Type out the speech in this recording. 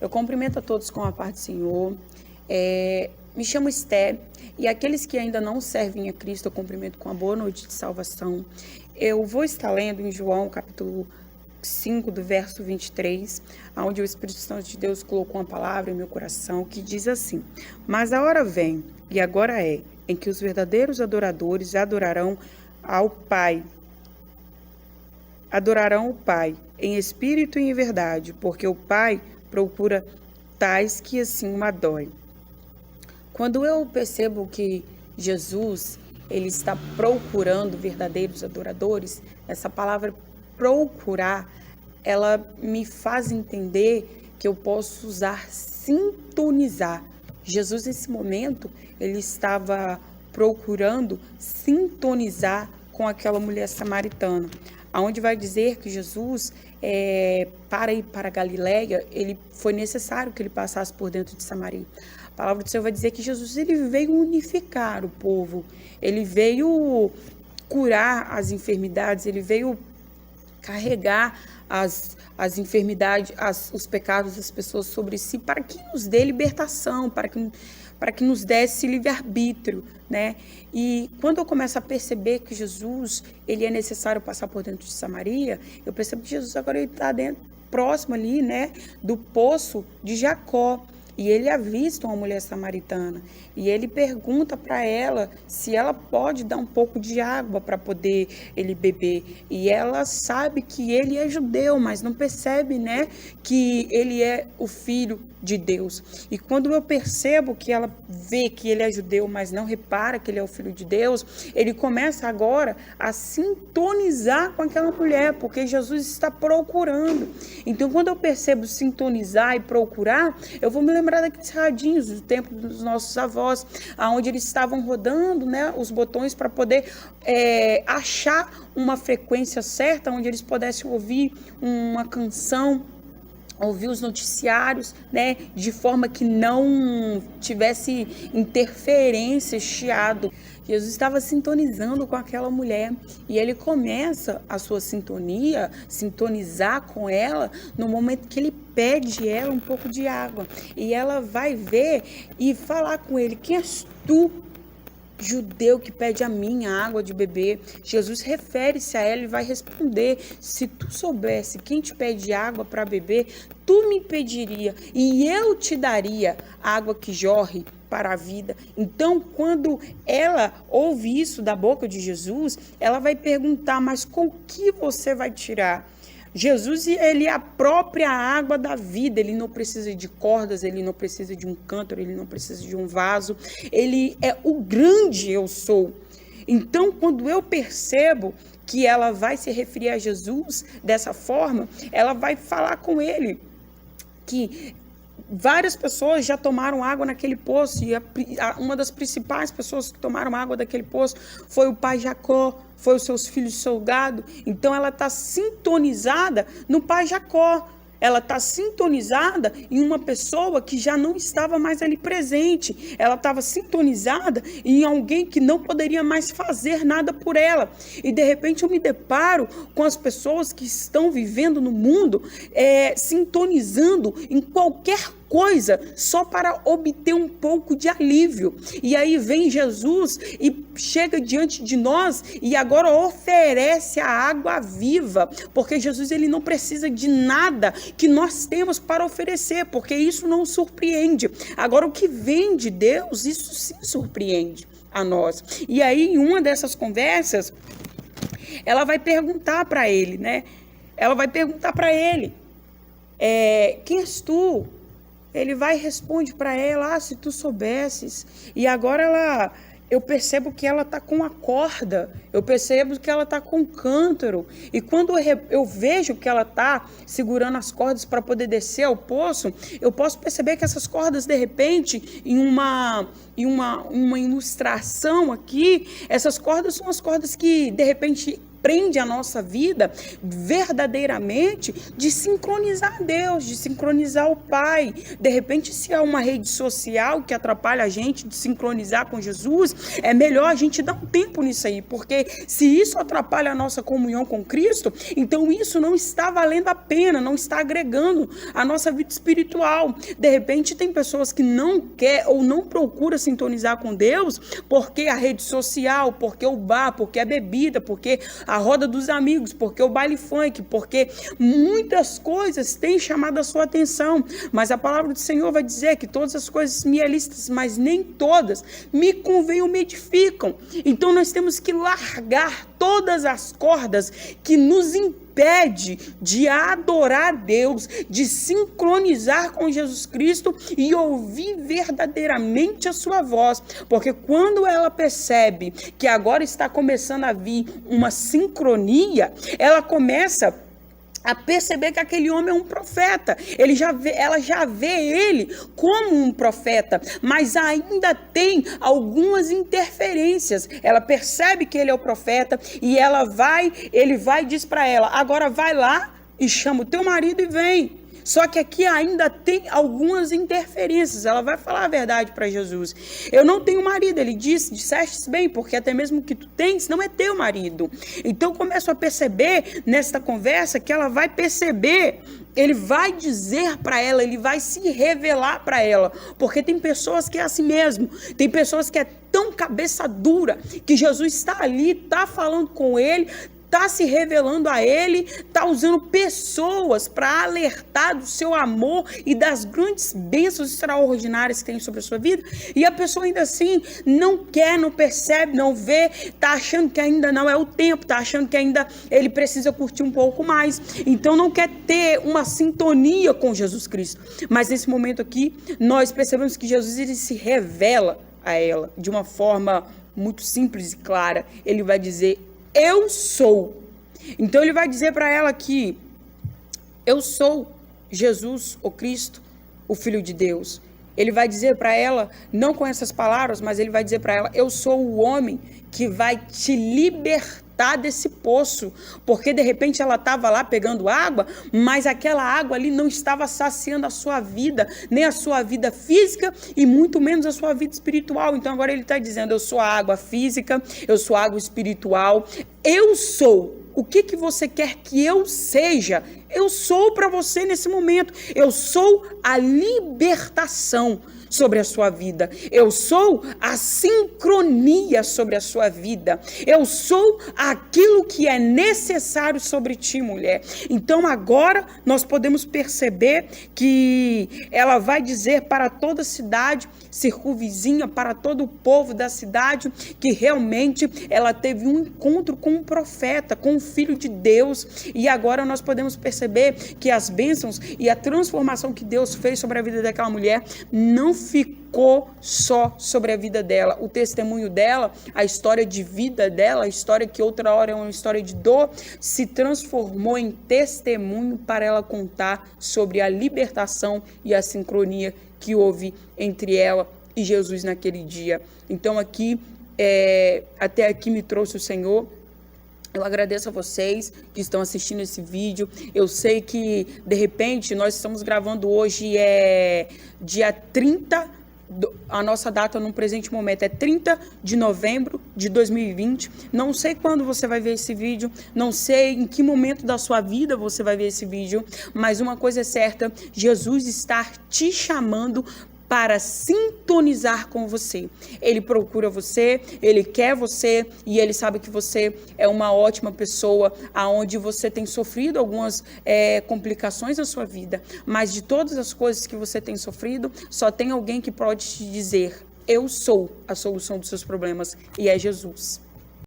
Eu cumprimento a todos com a paz do Senhor. Me chamo Esté, e aqueles que ainda não servem a Cristo, eu cumprimento com a boa noite de salvação. Eu vou estar lendo em João, capítulo 5, do verso 23, onde o Espírito Santo de Deus colocou uma palavra em meu coração, que diz assim: Mas a hora vem, e agora é, em que os verdadeiros adoradores adorarão o Pai, em espírito e em verdade, porque o Pai procura tais que assim o adorem. Quando eu percebo que Jesus, ele está procurando verdadeiros adoradores, essa palavra procurar, ela me faz entender que eu posso usar sintonizar. Jesus, nesse momento, ele estava procurando sintonizar com aquela mulher samaritana, aonde vai dizer que Jesus, para ir para a Galileia, ele foi necessário que ele passasse por dentro de Samaria. A palavra do Senhor vai dizer que Jesus, ele veio unificar o povo, ele veio curar as enfermidades, ele veio carregar as enfermidades, os pecados das pessoas sobre si, para que nos dê libertação, para que nos desse livre-arbítrio, né? E quando eu começo a perceber que Jesus, ele é necessário passar por dentro de Samaria, eu percebo que Jesus agora está próximo ali, né, do poço de Jacó. E ele avista uma mulher samaritana e ele pergunta para ela se ela pode dar um pouco de água para poder ele beber. E ela sabe que ele é judeu, mas não percebe, né, que ele é o filho de Deus. E quando eu percebo que ela vê que ele é judeu, mas não repara que ele é o filho de Deus, ele começa agora a sintonizar com aquela mulher, porque Jesus está procurando. Então, quando eu percebo sintonizar e procurar, eu vou me lembrar daqueles radinhos do tempo dos nossos avós, onde eles estavam rodando, né, os botões para poder achar uma frequência certa, onde eles pudessem ouvir uma canção, ouvir os noticiários, né, de forma que não tivesse interferência, chiado. Jesus estava sintonizando com aquela mulher e ele começa a sua sintonizar com ela no momento que ele pede ela um pouco de água. E ela vai ver e falar com ele: quem és tu, judeu, que pede a mim a água de beber? Jesus refere-se a ela e vai responder: se tu soubesse quem te pede água para beber, tu me pediria e eu te daria água que jorre para a vida. Então, quando ela ouve isso da boca de Jesus, ela vai perguntar: mas com que você vai tirar? Jesus, ele é a própria água da vida, ele não precisa de cordas, ele não precisa de um cântaro, ele não precisa de um vaso, ele é o grande eu sou. Então, quando eu percebo que ela vai se referir a Jesus dessa forma, ela vai falar com ele que várias pessoas já tomaram água naquele poço, e uma das principais pessoas que tomaram água daquele poço foi o pai Jacó, foi os seus filhos, seu gado. Então ela está sintonizada no pai Jacó, ela está sintonizada em uma pessoa que já não estava mais ali presente, ela estava sintonizada em alguém que não poderia mais fazer nada por ela. E de repente eu me deparo com as pessoas que estão vivendo no mundo, sintonizando em qualquer coisa só para obter um pouco de alívio. E aí vem Jesus e chega diante de nós e agora oferece a água viva, porque Jesus, ele não precisa de nada que nós temos para oferecer, porque isso não surpreende. Agora, o que vem de Deus, isso sim surpreende a nós. E aí, em uma dessas conversas, ela vai perguntar para ele, né? Ela vai perguntar para ele: quem és tu? Ele vai e responde para ela: se tu soubesses. E agora eu percebo que ela está com a corda, eu percebo que ela está com o cântaro. E quando eu vejo que ela está segurando as cordas para poder descer ao poço, eu posso perceber que essas cordas, de repente, em uma ilustração aqui, essas cordas são as cordas que, de repente, prende a nossa vida verdadeiramente de sincronizar a Deus, de sincronizar o Pai. De repente, se há uma rede social que atrapalha a gente de sincronizar com Jesus, é melhor a gente dar um tempo nisso aí, porque se isso atrapalha a nossa comunhão com Cristo, então isso não está valendo a pena, não está agregando a nossa vida espiritual. De repente, tem pessoas que não quer ou não procura sintonizar com Deus porque a rede social, porque o bar, porque a bebida, porque a roda dos amigos, porque o baile funk, porque muitas coisas têm chamado a sua atenção, mas a palavra do Senhor vai dizer que todas as coisas me é lícitas, mas nem todas me convêm ou me edificam. Então nós temos que largar todas as cordas que nos impede de adorar a Deus, de sincronizar com Jesus Cristo e ouvir verdadeiramente a sua voz, porque quando ela percebe que agora está começando a vir uma sincronia, ela começa a perceber que aquele homem é um profeta. Ela já vê ele como um profeta, mas ainda tem algumas interferências. Ela percebe que ele é o profeta e ele vai e diz para ela: agora vai lá e chama o teu marido e vem. Só que aqui ainda tem algumas interferências. Ela vai falar a verdade para Jesus. Eu não tenho marido. Ele disseste bem, porque até mesmo que tu tens não é teu marido. Então começo a perceber nesta conversa que ela vai perceber, ele vai dizer para ela, ele vai se revelar para ela, porque tem pessoas que é assim mesmo, tem pessoas que é tão cabeça dura, que Jesus está ali, está falando com ele, está se revelando a ele, está usando pessoas para alertar do seu amor e das grandes bênçãos extraordinárias que tem sobre a sua vida, e a pessoa ainda assim não quer, não percebe, não vê, está achando que ainda não é o tempo, está achando que ainda ele precisa curtir um pouco mais, então não quer ter uma sintonia com Jesus Cristo. Mas nesse momento aqui, nós percebemos que Jesus ele se revela a ela de uma forma muito simples e clara. Ele vai dizer: eu sou. Então ele vai dizer para ela que eu sou Jesus, o Cristo, o Filho de Deus. Ele vai dizer para ela, não com essas palavras, mas ele vai dizer para ela: eu sou o homem que vai te libertar desse poço, porque de repente ela estava lá pegando água, mas aquela água ali não estava saciando a sua vida, nem a sua vida física e muito menos a sua vida espiritual. Então agora ele está dizendo: eu sou a água física, eu sou a água espiritual, eu sou. O que você quer que eu seja? Eu sou para você nesse momento. Eu sou a libertação sobre a sua vida. Eu sou a sincronia sobre a sua vida. Eu sou aquilo que é necessário sobre ti, mulher. Então agora nós podemos perceber que ela vai dizer para toda a cidade circunvizinha, para todo o povo da cidade, que realmente ela teve um encontro com um profeta, com o Filho de Deus. E agora nós podemos perceber que as bênçãos e a transformação que Deus fez sobre a vida daquela mulher não ficou só sobre a vida dela. O testemunho dela, a história de vida dela, a história que outra hora é uma história de dor, se transformou em testemunho para ela contar sobre a libertação e a sincronia que houve entre ela e Jesus naquele dia. Então até aqui me trouxe o Senhor. Eu agradeço a vocês que estão assistindo esse vídeo. Eu sei que, de repente, nós estamos gravando hoje, dia 30, a nossa data no presente momento é 30 de novembro de 2020. Não sei quando você vai ver esse vídeo, não sei em que momento da sua vida você vai ver esse vídeo, mas uma coisa é certa: Jesus está te chamando para sintonizar com você. Ele procura você, ele quer você e ele sabe que você é uma ótima pessoa, aonde você tem sofrido algumas complicações na sua vida, mas de todas as coisas que você tem sofrido, só tem alguém que pode te dizer: eu sou a solução dos seus problemas, e é Jesus.